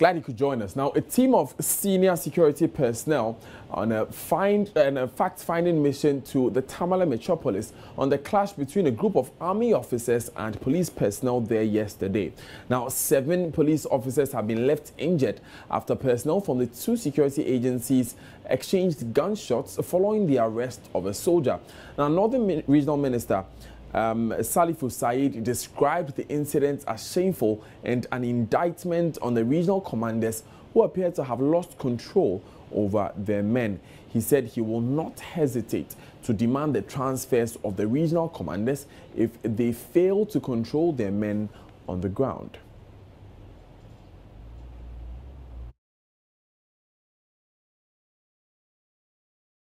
Glad you could join us. Now, a team of senior security personnel on a fact-finding mission to the Tamale metropolis on the clash between a group of army officers and police personnel there yesterday. Now, 7 police officers have been left injured after personnel from the 2 security agencies exchanged gunshots following the arrest of a soldier. Now, Northern Regional Minister Salifu Said described the incident as shameful and an indictment on the regional commanders who appear to have lost control over their men. He said he will not hesitate to demand the transfers of the regional commanders if they fail to control their men on the ground.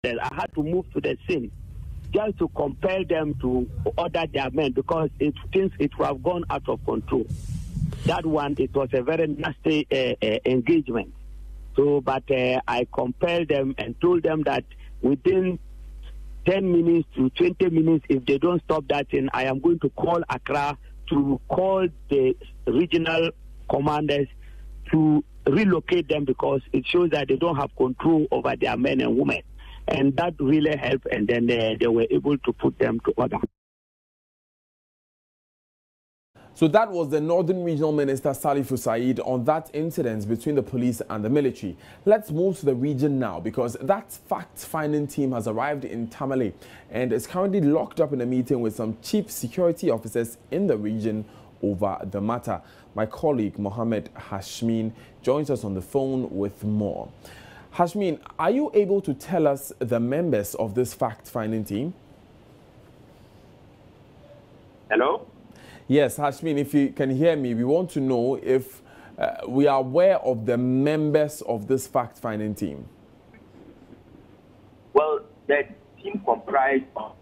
I had to move to the scene just to compel them to order their men because things would have gone out of control. That one, it was a very nasty engagement. So, but I compelled them and told them that within 10 minutes to 20 minutes, if they don't stop that thing, I am going to call Accra to call the regional commanders to relocate them because it shows that they don't have control over their men and women. And that really helped, and then they were able to put them to order. So that was the Northern Regional Minister Salifu Said on that incident between the police and the military. Let's move to the region now because that fact-finding team has arrived in Tamale and is currently locked up in a meeting with some chief security officers in the region over the matter. My colleague Mohammed Hashmin joins us on the phone with more. Hashmin, are you able to tell us the members of this fact-finding team? Hello? Yes, Hashmin, if you can hear me, we want to know if we are aware of the members of this fact-finding team. Well, the team comprised of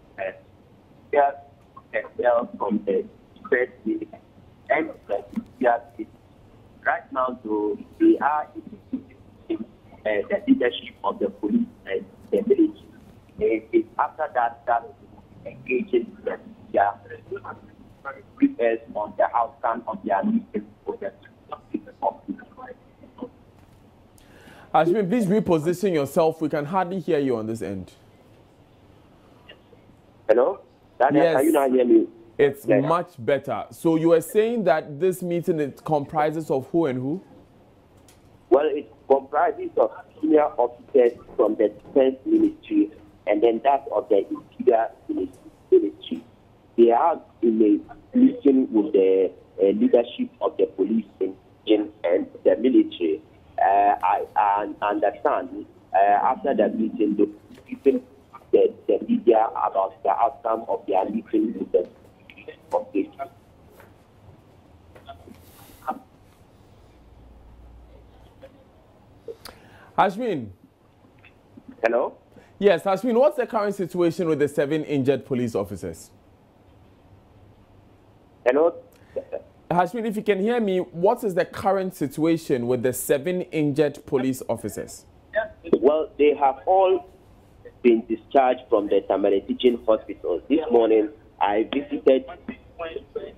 personnel from the first unit and the right now, so they are the leadership of the police and the village. It's after that engaging the prepares on the outcome of their meeting for the Hashmin, please reposition yourself. We can hardly hear you on this end. Hello? Daniel, yes. Can you not hear me? It's much better. So you were saying that this meeting, it comprises of who and who? Well, it comprises of senior officers from the defense ministry and then that of the interior ministry. They are in a meeting with the leadership of the police and the military. I understand after the meeting, they given the media about the outcome of their meeting with the police. Hashmin. Hello? Yes, Hashmin, what's the current situation with the 7 injured police officers? Hello? Hashmin, if you can hear me, what is the current situation with the 7 injured police officers? Well, they have all been discharged from the Tamale Teaching Hospital. This morning, I visited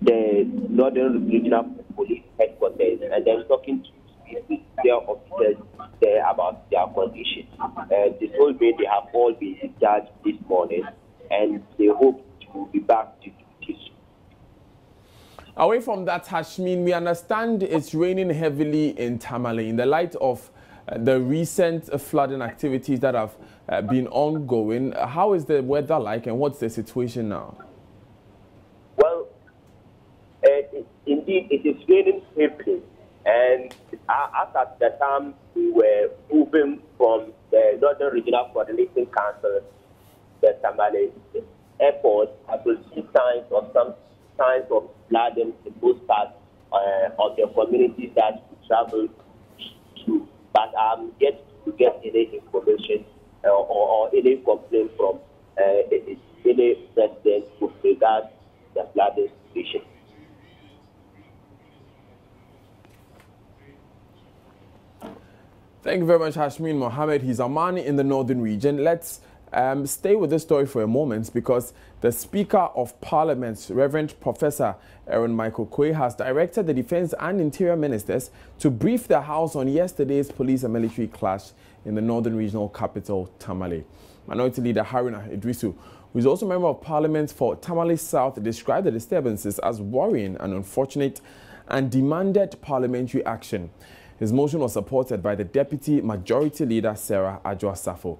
the Northern Regional Police Headquarters and then talking to their officers there about their condition. They told me they have all been discharged this morning and they hope to be back to duty. Away from that, Hashmin, we understand it's raining heavily in Tamale in the light of the recent flooding activities that have been ongoing. How is the weather like and what's the situation now? Well, indeed, it is raining heavily. And as at the time we were moving from the Northern Regional Coordinating Council, the Tamale Airport, I could see some signs of flooding in most parts of the communities that we travel to. But I'm yet to get any information or any complaint from any resident with regard to the flooding situation. Thank you very much, Hashmin Mohammed. He's a man in the northern region. Let's Stay with this story for a moment because the Speaker of Parliament, Reverend Professor Aaron Michael Quay, has directed the Defence and Interior Ministers to brief the House on yesterday's police and military clash in the northern regional capital, Tamale. Minority Leader Haruna Idrisu, who is also a member of Parliament for Tamale South, described the disturbances as worrying and unfortunate and demanded parliamentary action. His motion was supported by the Deputy Majority Leader, Sarah Adjoa-Safo.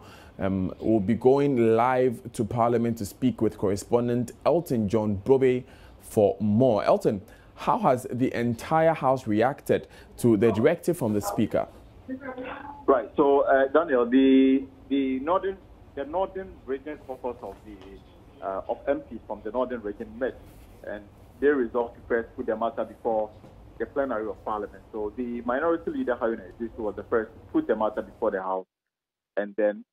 We'll be going live to Parliament to speak with correspondent Elton John Brobe for more. Elton, how has the entire House reacted to the directive from the Speaker? Right. So, Daniel, the northern region caucus of MPs from the northern region met, and they resolved to first put the matter before the plenary of Parliament. So the Minority Leader Haruna Idrisu was the first to put the matter before the House, and then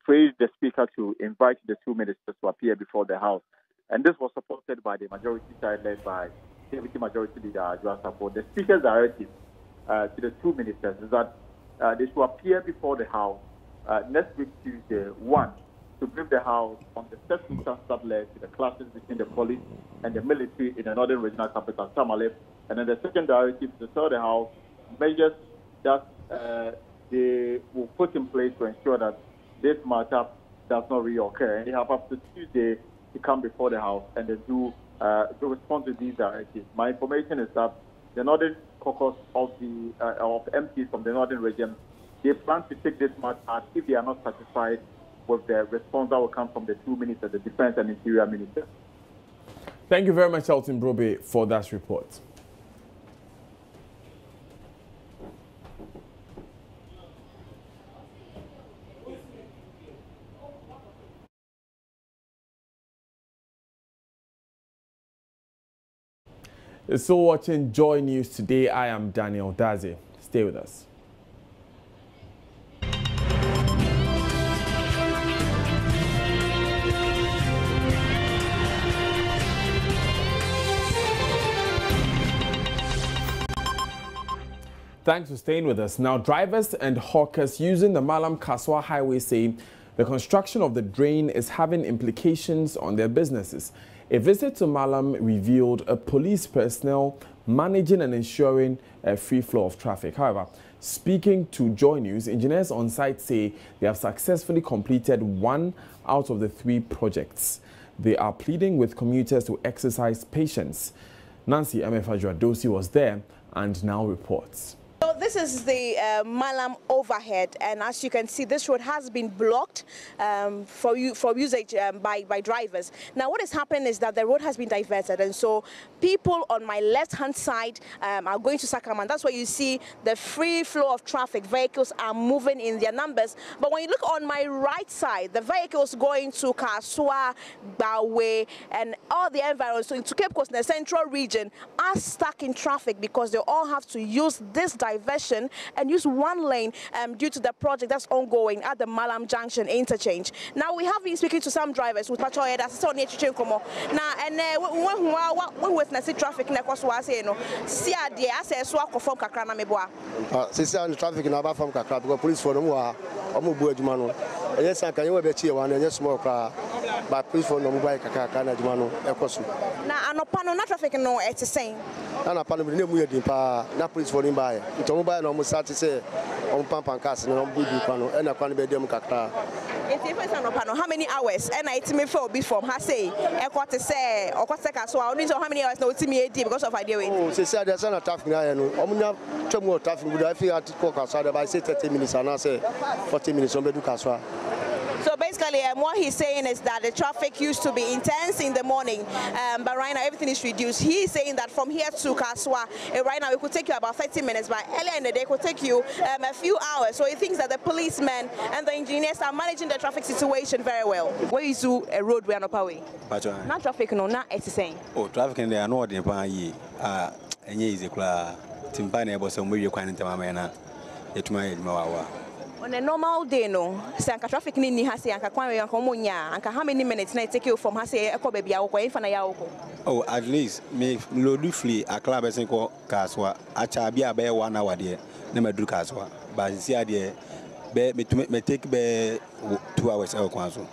praised the Speaker to invite the two ministers to appear before the House, and this was supported by the majority side led by Deputy Majority Leader Adjoa-Safo. The Speaker's directive to the two ministers is that they should appear before the House next week Tuesday, to brief the House on the circumstances that led to the clashes between the police and the military in the northern regional capital, Tamale. And then the second directive to tell the House measures that they will put in place to ensure that this matter does not reoccur. And they have up to Tuesday to come before the House and then to respond to these directives. My information is that the northern caucus of MPs from the northern region, they plan to take this matter if they are not satisfied with the response that will come from the two ministers, the Defense and Interior Minister. Thank you very much, Elton Brobe, for that report. You're still watching Joy News today. I am Daniel Daze. Stay with us. Thanks for staying with us. Now, drivers and hawkers using the Malam-Kaswa Highway say the construction of the drain is having implications on their businesses. A visit to Malam revealed a police personnel managing and ensuring a free flow of traffic. However, speaking to Joy News, engineers on site say they have successfully completed 1 out of the 3 projects. They are pleading with commuters to exercise patience. Nancy Emefajua-Dosi was there and now reports. So this is the Malam overhead, and as you can see, this road has been blocked for usage by drivers. Now, what has happened is that the road has been diverted, and so people on my left-hand side are going to Sacramento. That's where you see the free flow of traffic. Vehicles are moving in their numbers. But when you look on my right side, the vehicles going to Kaswa, Bawe, and all the environs, so into Cape Coast, in the central region, are stuck in traffic because they all have to use this diversion and use one lane due to the project that's ongoing at the Malam Junction interchange. Now, we have been speaking to some drivers with Pachoya that's so near Chichenkomo. Now, and when witness traffic, see the access to from Accra na meboa. The traffic in Aba from Accra because police for them were Omubu Jumano. Yes, I can you be here one and yes more but police for no mobile Accra na Jumano Ekosu. Now, anopano na traffic no it's the same. Na pano me nemu yedi pa na police for nimba. Ito mobile no mo start say on pampan cars no bubu pano e na kwano be dem Accra. If you find anopano how many hours and I me for be from ha say e kwot say o kwot ka so how many hours no timi edi because of idea way. Oh, say there's na traffic na no. Omunya twemu traffic good I feel at Kaswa by say 30 minutes and I say 40 minutes on bedu Kaswa. So basically, what he's saying is that the traffic used to be intense in the morning, but right now everything is reduced. He's saying that from here to Kaswa, right now it could take you about 30 minutes, but earlier in the day it could take you a few hours. So he thinks that the policemen and the engineers are managing the traffic situation very well. Where is a road we are not away? Not traffic, no, not it's saying. Oh, traffic in there, no, the Paye, and ye is a cla, Timpani was some way you can't tell my man. It might be on a normal day, no, Sanka traffic ni hasi anka kwa yankomunya anka how many minutes na take you from hasi eko baby awoko infana ya oko. Oh, at least me lodu flee a club esenko Kaswa acha bia be 1 hour there na maduru Kaswa but see there me take 2 hours out kwanso.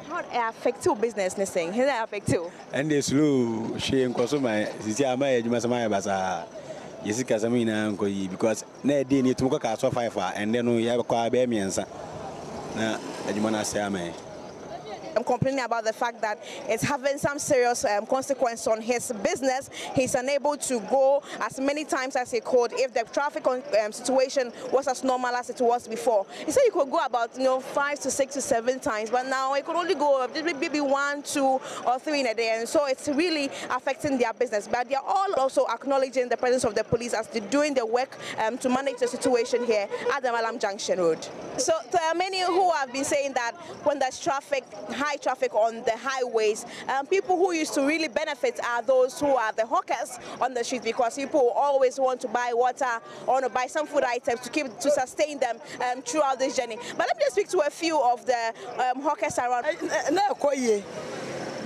How it affect your business? Thing? How it affect you? And the slow she and consumer is ya my Jumasama Baza. Yes, Casamina because ne day need to go so 5 and then we have a car bear me answer. Now, Jumana say, I'm complaining about the fact that it's having some serious consequence on his business. He's unable to go as many times as he could if the traffic situation was as normal as it was before. He said he could go about 5 to 6 to 7 times, but now he could only go maybe 1, 2, or 3 in a day, and so it's really affecting their business. But they're all also acknowledging the presence of the police as they're doing the work to manage the situation here at the Malam Junction Road. So there are many who have been saying that when there's traffic, high traffic on the highways, people who used to really benefit are those who are the hawkers on the street, because people always want to buy water or to buy some food items to sustain them throughout this journey. But let me just speak to a few of the hawkers around.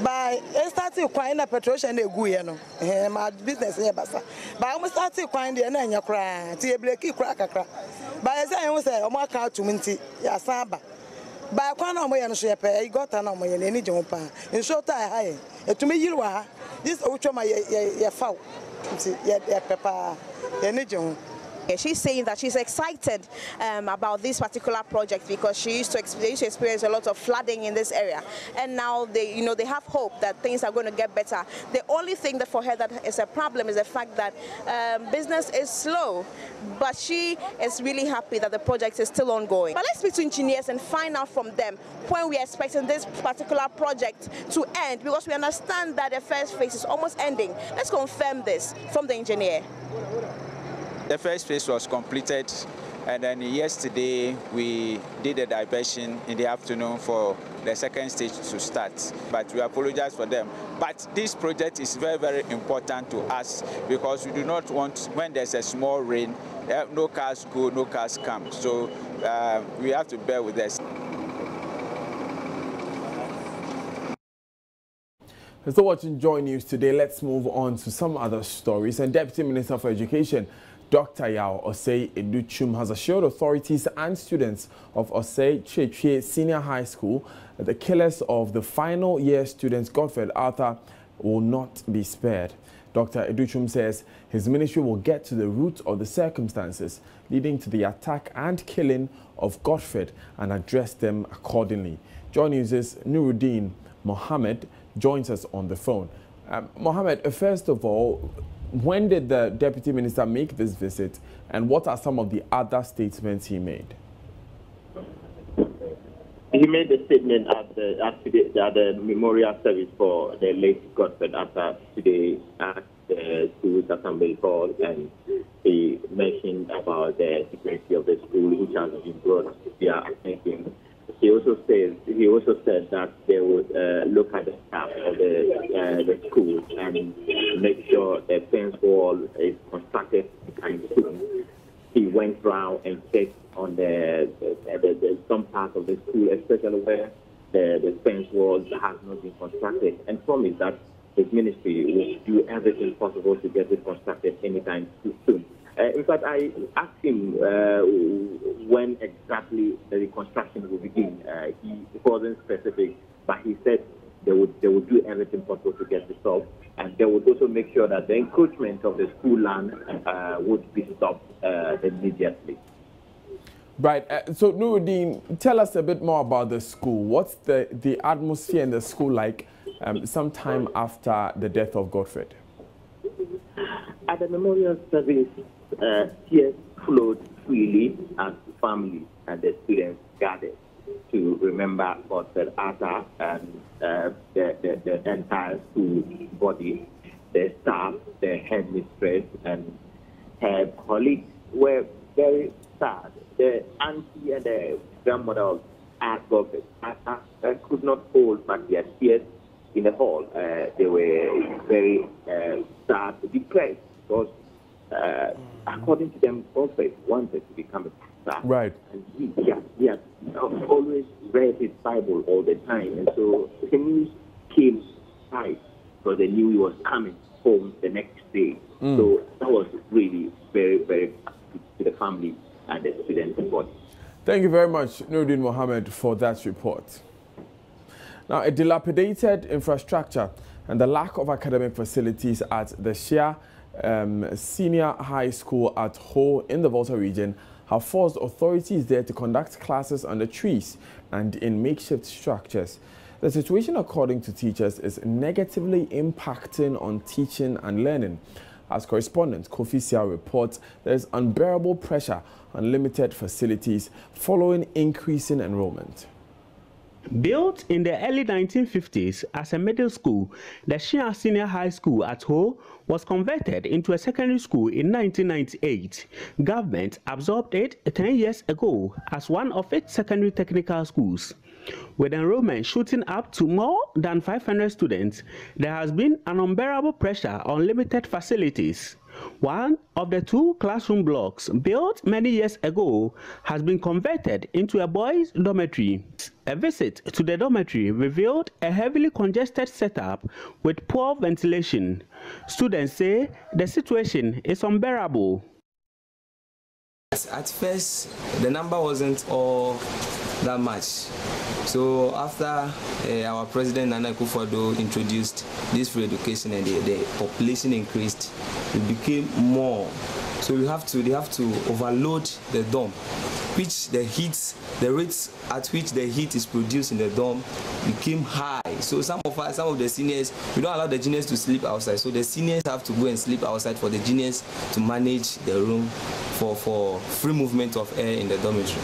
By starting quite a petrol and a guiano, my business here, Bassa. But I was starting quite the Nanya cry, tea blacky cracker. By as I was a mark out to Minty, Yasamba. By one on my and shape, I got an on my any jump. In short, I to me, you are this Ochoma, your foul, your pepper, any jump. She's saying that she's excited about this particular project because she used to experience a lot of flooding in this area, and now they have hope that things are going to get better. The only thing that for her that is a problem is the fact that business is slow, but she is really happy that the project is still ongoing. But let's speak to engineers and find out from them when we are expecting this particular project to end, because we understand that the first phase is almost ending. Let's confirm this from the engineer. The first phase was completed, and then yesterday we did a diversion in the afternoon for the second stage to start. But we apologize for them. But this project is very, very important to us because we do not want, when there's a small rain, no cars go, no cars come. So we have to bear with this. So watching Joy News today, let's move on to some other stories. And Deputy Minister for Education, Dr. Yao Osei Educhum, has assured authorities and students of Osei Chechwe Senior High School that the killers of the final year students Godfred Arthur will not be spared. Dr. Educhum says his ministry will get to the root of the circumstances leading to the attack and killing of Godfred and address them accordingly. Joy News' Nuruddin Mohammed joins us on the phone. Mohammed, first of all, when did the Deputy Minister make this visit, and what are some of the other statements he made? He made a statement at the memorial service for the late Godfred Arthur today at the School's Assembly Hall, and he mentioned about the security of the school, which has been brought to their attention. He also said that they would look at the staff of the school and make sure the fence wall is constructed and soon. He went round and checked on some parts of the school, especially where the fence wall has not been constructed, and promised that his ministry will do everything possible to get it constructed anytime soon. In fact, I asked him when exactly the reconstruction will begin. He wasn't specific, but he said they would do everything possible to get it solved, and they would also make sure that the encroachment of the school land would be stopped immediately. Right. So, Nuruddin, tell us a bit more about the school. What's the atmosphere in the school like sometime after the death of Godfred? At the memorial service, tears flowed freely as the family and the students gathered to remember Godfred Arthur and the entire school body, the staff, the headmistress, and her colleagues were very sad. The auntie and the grandmother of Godfred Arthur could not hold back their tears in the hall. They were very sad, depressed, because according to them, Godfred wanted to become a pastor. Right. And he had always read his Bible all the time. And so the news came tight because they knew he was coming home the next day. So that was really very, very to the family and the students' body. Thank you very much, Nuruddin Mohammed, for that report. Now, a dilapidated infrastructure and the lack of academic facilities at the Shia Senior High School at Ho in the Volta region have forced authorities there to conduct classes under trees and in makeshift structures. The situation, according to teachers, is negatively impacting on teaching and learning. As correspondent Kofi Shia reports, there is unbearable pressure on limited facilities following increasing enrollment. Built in the early 1950s as a middle school, the Shia Senior High School at Ho was converted into a secondary school in 1998. Government absorbed it 10 years ago as one of its secondary technical schools. With enrollment shooting up to more than 500 students, there has been an unbearable pressure on limited facilities. One of the 2 classroom blocks built many years ago has been converted into a boys' dormitory. A visit to the dormitory revealed a heavily congested setup with poor ventilation. Students say the situation is unbearable. At first, the number wasn't all that much. So after our president Nana Akufo-Addo introduced this free education and the population increased, it became more. So they have to overload the dome, which the rates at which the heat is produced in the dome became high. So some of the seniors, we don't allow the juniors to sleep outside. So the seniors have to go and sleep outside for the juniors to manage the room for free movement of air in the dormitory.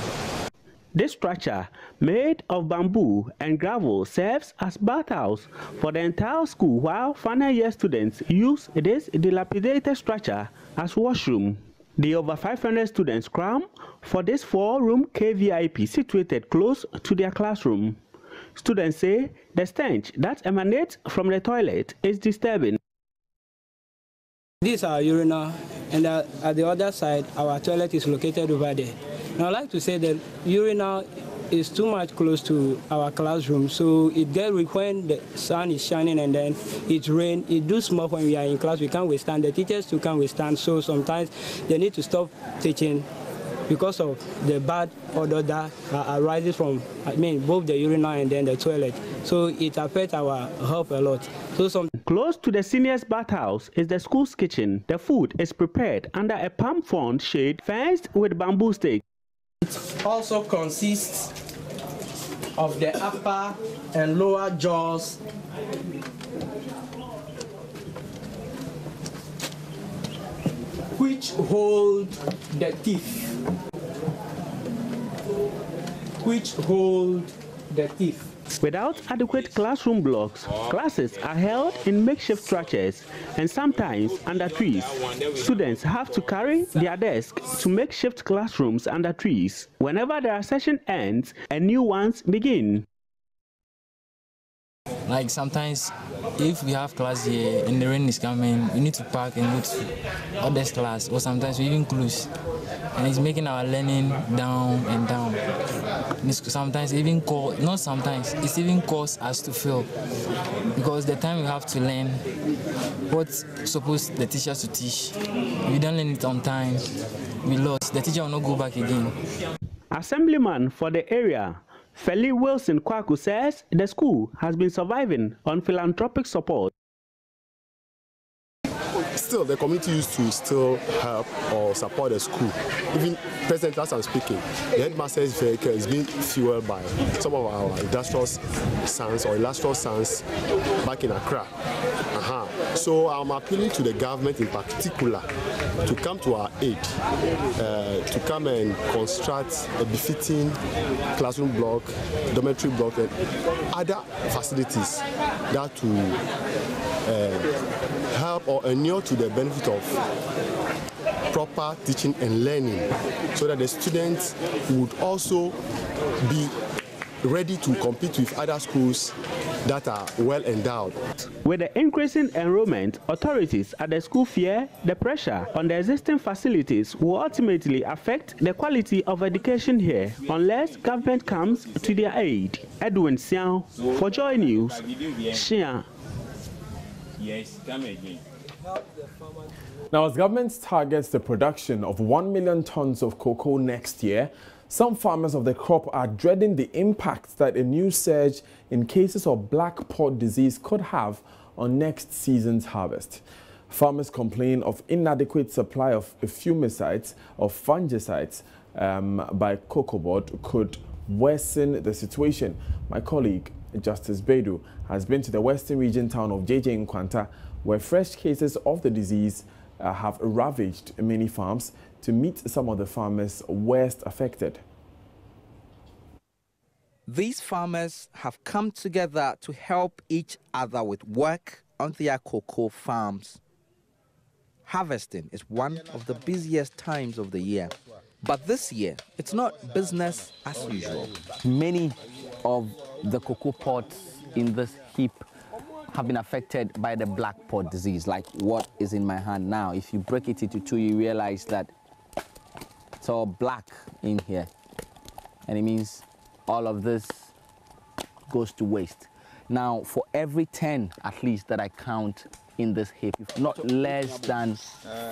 This structure, made of bamboo and gravel, serves as bathhouse for the entire school, while final year students use this dilapidated structure as washroom. The over 500 students cram for this 4-room KVIP situated close to their classroom. Students say the stench that emanates from the toilet is disturbing. This is our urinal, and at the other side, our toilet is located over there. Now, I'd like to say that urinal is too much close to our classroom, so it gets when the sun is shining and then it rains. It does more when we are in class. We can't withstand. The teachers too can't withstand, so sometimes they need to stop teaching because of the bad odor that arises from, both the urinal and then the toilet. So it affects our health a lot. Close to the seniors' bathhouse is the school's kitchen. The food is prepared under a palm frond shade fenced with bamboo stakes. It also consists of the upper and lower jaws, which hold the teeth. Without adequate classroom blocks, classes are held in makeshift structures and sometimes under trees. Students have to carry their desks to makeshift classrooms under trees. Whenever their session ends, a new ones begin. Like sometimes, if we have class here and the rain is coming, we need to park and go to others' class, or sometimes we even close. And it's making our learning down and down. Sometimes even it's even cause us to fail. Because the time we have to learn what's supposed the teachers to teach, we don't learn it on time, we lost. The teacher will not go back again. Assemblyman for the area, Feli Wilson Kwaku, says the school has been surviving on philanthropic support. Still, the community used to still help or support the school. Even present as I'm speaking, the headmaster's vehicle is being fueled by some of our illustrious sons back in Accra. So I'm appealing to the government in particular to come to our aid, to come and construct a befitting classroom block, dormitory block, and other facilities that will help or inure to the benefit of proper teaching and learning, so that the students would also be ready to compete with other schools that are well endowed. With the increasing enrollment, authorities at the school fear the pressure on the existing facilities will ultimately affect the quality of education here unless government comes to their aid. Edwin Xiao for Joy News, Shia. Yes, come again. Now, as government targets the production of 1 million tons of cocoa next year, Some farmers of the crop are dreading the impact that a new surge in cases of black pod disease could have on next season's harvest. Farmers complain of inadequate supply of fungicides or fungicides by cocoa board could worsen the situation. My colleague Justice Bedu has been to the western region town of Nkwanta, where fresh cases of the disease have ravaged many farms, to meet some of the farmers worst affected. These farmers have come together to help each other with work on their cocoa farms. Harvesting is one of the busiest times of the year, but this year it's not business as usual. Many of the cocoa pods in this heap have been affected by the black pod disease, like what is in my hand now. If you break it into two, you realize that it's all black in here, and it means all of this goes to waste. Now, for every 10 at least that I count in this heap, not less than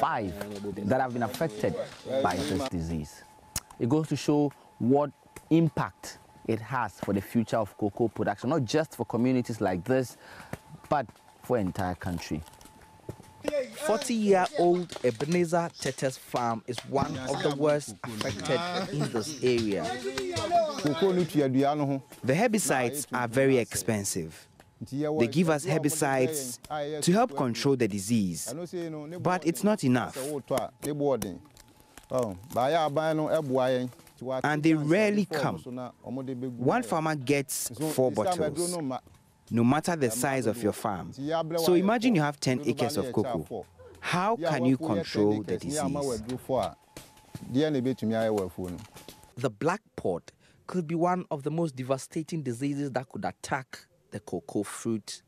5 that have been affected by this disease. It goes to show what impact it has for the future of cocoa production, not just for communities like this, but for the entire country. 40-year-old Ebenezer Tete's farm is one of the worst affected in this area. The herbicides are very expensive. They give us herbicides to help control the disease, but it's not enough. And they rarely come. One farmer gets 4 bottles, no matter the size of your farm. So imagine you have 10 acres of cocoa. How can you control the disease? The black pod could be one of the most devastating diseases that could attack the cocoa fruit.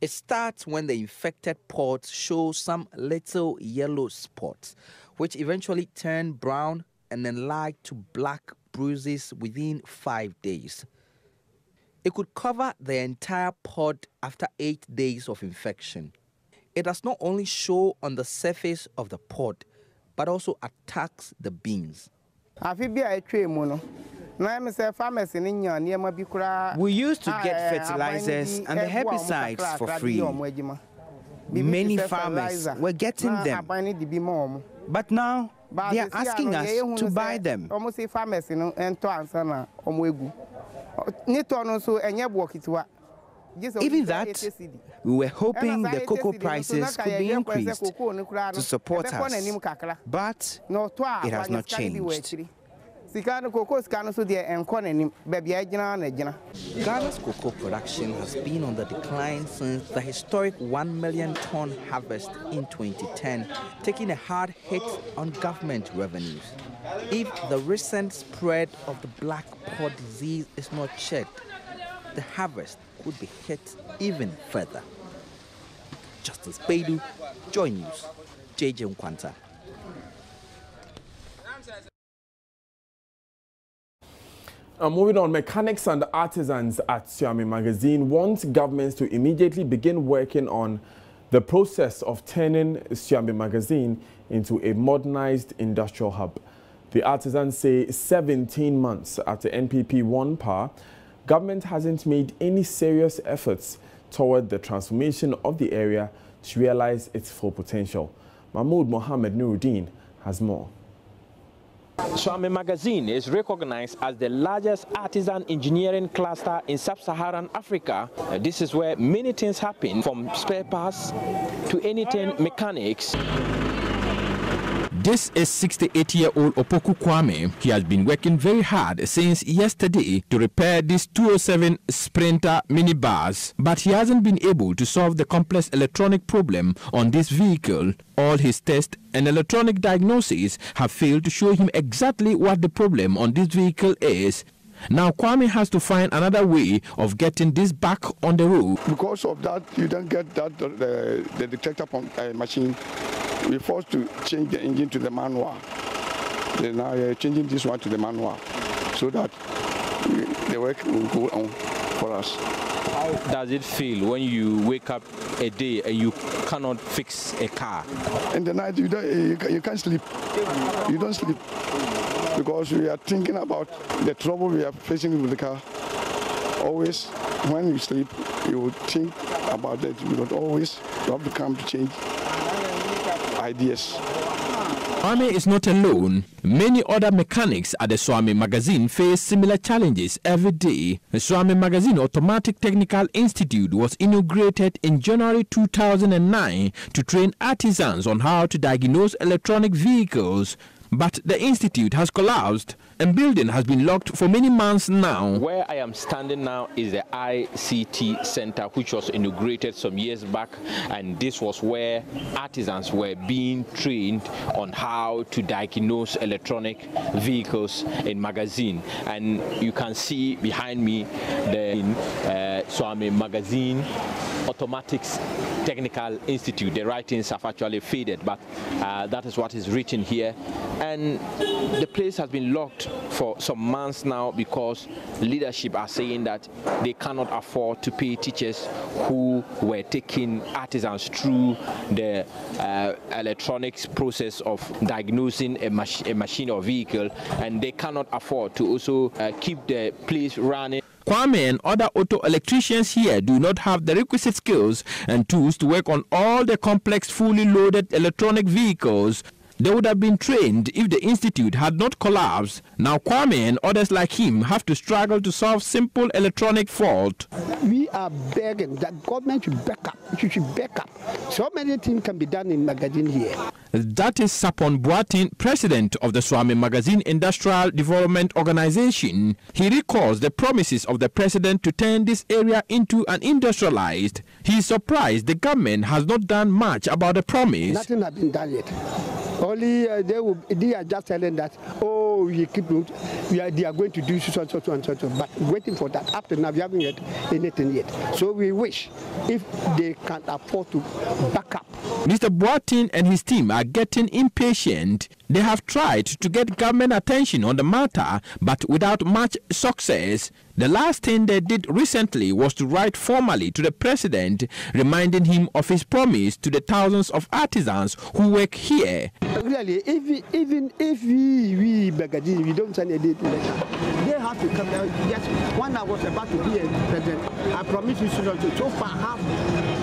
It starts when the infected pods show some little yellow spots, which eventually turn brown and then light to black bruises within 5 days. It could cover the entire pod after 8 days of infection. It does not only show on the surface of the pod, but also attacks the beans. We used to get fertilizers and the herbicides for free. Many farmers were getting them, but now they are asking us to buy them. Even that, we were hoping the cocoa prices could be increased to support us, but it has not changed. Ghana's cocoa production has been on the decline since the historic 1 million ton harvest in 2010, taking a hard hit on government revenues. If the recent spread of the black pod disease is not checked, the harvest could be hit even further. Justice Bedu, Joy News, Nkwanta. Moving on, mechanics and artisans at Shia magazine want governments to immediately begin working on the process of turning Shia magazine into a modernized industrial hub. The artisans say 17 months after NPP won power, government hasn't made any serious efforts toward the transformation of the area to realize its full potential. Mahmoud Mohammed Nuruddin has more. Shia magazine is recognized as the largest artisan engineering cluster in sub-Saharan Africa. This is where many things happen, from spare parts to anything mechanics. This is 68-year-old Opoku Kwame. He has been working very hard since yesterday to repair this 207 Sprinter minibus, but he hasn't been able to solve the complex electronic problem on this vehicle. All his tests and electronic diagnoses have failed to show him exactly what the problem on this vehicle is. Now Kwame has to find another way of getting this back on the road. Because of that, you don't get that the detector machine. We're forced to change the engine to the manual. Then now we're changing this one to the manual so that the work will go on for us. How does it feel when you wake up a day and you cannot fix a car? In the night, you can't sleep. You don't sleep because we are thinking about the trouble we are facing with the car. Always, when you sleep, you will think about it. Because always, you have to come to change ideas. Swami is not alone. Many other mechanics at the Swami Magazine face similar challenges every day. The Swami Magazine Automatic Technical Institute was inaugurated in January 2009 to train artisans on how to diagnose electronic vehicles. But the institute has collapsed and building has been locked for many months now. Where I am standing now is the ICT Center, which was inaugurated some years back, and this was where artisans were being trained on how to diagnose electronic vehicles in Magazine. And you can see behind me the Swami Magazine Automatics Technical Institute. The writings have actually faded, but that is what is written here. And the place has been locked for some months now because leadership are saying that they cannot afford to pay teachers who were taking artisans through the electronics process of diagnosing a machine or vehicle, and they cannot afford to also keep the place running. Kwame and other auto electricians here do not have the requisite skills and tools to work on all the complex, fully loaded electronic vehicles. They would have been trained if the institute had not collapsed. Now Kwame and others like him have to struggle to solve simple electronic fault. We are begging that government should back up. It should back up. So many things can be done in Magazine here. That is Sapon Boatin, president of the Swami Magazine Industrial Development Organization. He recalls the promises of the president to turn this area into an industrialized. He is surprised the government has not done much about the promise. Nothing has been done yet. Only they are just telling that, oh, they are going to do so and so, but waiting for that. After now, we haven't yet anything yet. So we wish if they can afford to back up. Mr. Boatin and his team are getting impatient. They have tried to get government attention on the matter, but without much success. The last thing they did recently was to write formally to the president, reminding him of his promise to the thousands of artisans who work here. Really, even if we Magazine, we don't send anything, they have to come down. Yes, when I was about to be a president, I promised you so far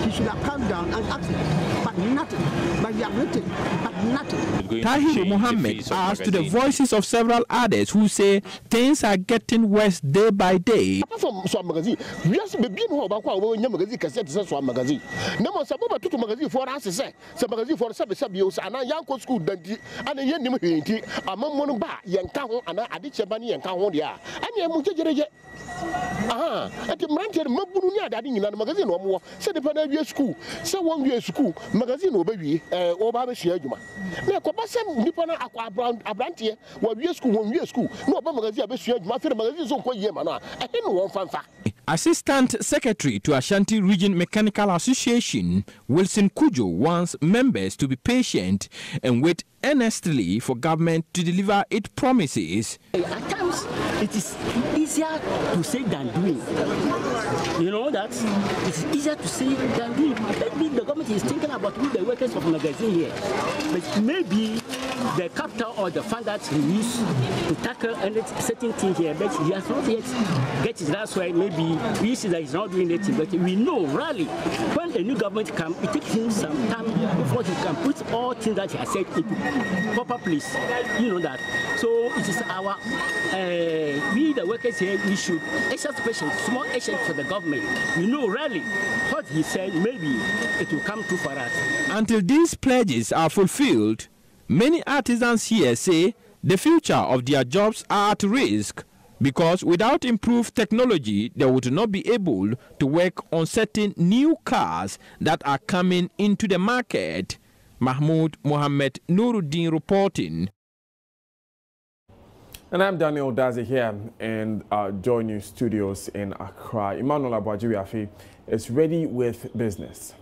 he should have come down and asked it, but nothing. But you have written, but nothing. Tahir Mohammed adds to the voices of several others who say things are getting worse day by day. Apart from Swam Magazine, we have been who about magazine cassette Swam Magazine. No more Sabuba took magazine for us, some magazine for Sabios and a young school dandy and a young him among Monuba, young Kaho and Adichabani and Kahodia. And Yamuja. Aha, at the Mantel Mabunia, that in a magazine or more, said the Panavia school, so 1 year school, magazine or baby, or Babashia. Now, Cobasam Nipana Abrantia, what year school, 1 year school, no magazine, my magazine so quite Yamana, I didn't want fanfa. Assistant Secretary to Ashanti Region Mechanical Association, Wilson Kujo, wants members to be patient and wait earnestly for government to deliver its promises. At times, it is easier to say than doing. You know that? It's easier to say than doing. Maybe the government is thinking about who the workers of magazine here. But maybe the capital or the fund that he used to tackle any certain thing here, but he has not yet get it. That's why maybe we see that he's not doing anything. But we know, really, when a new government comes, it takes him some time before he can put all things that he has said into proper place. You know that. So it is our, we the workers here, we should exercise patience, small action for the government. We know really what he said, maybe it will come true for us. Until these pledges are fulfilled, many artisans here say the future of their jobs are at risk because without improved technology, they would not be able to work on certain new cars that are coming into the market. Mahmoud Mohammed Nuruddin reporting. And I'm Daniel Dazi here in Joy News Studios in Accra. Emmanuel Abuajiwiafi is ready with business.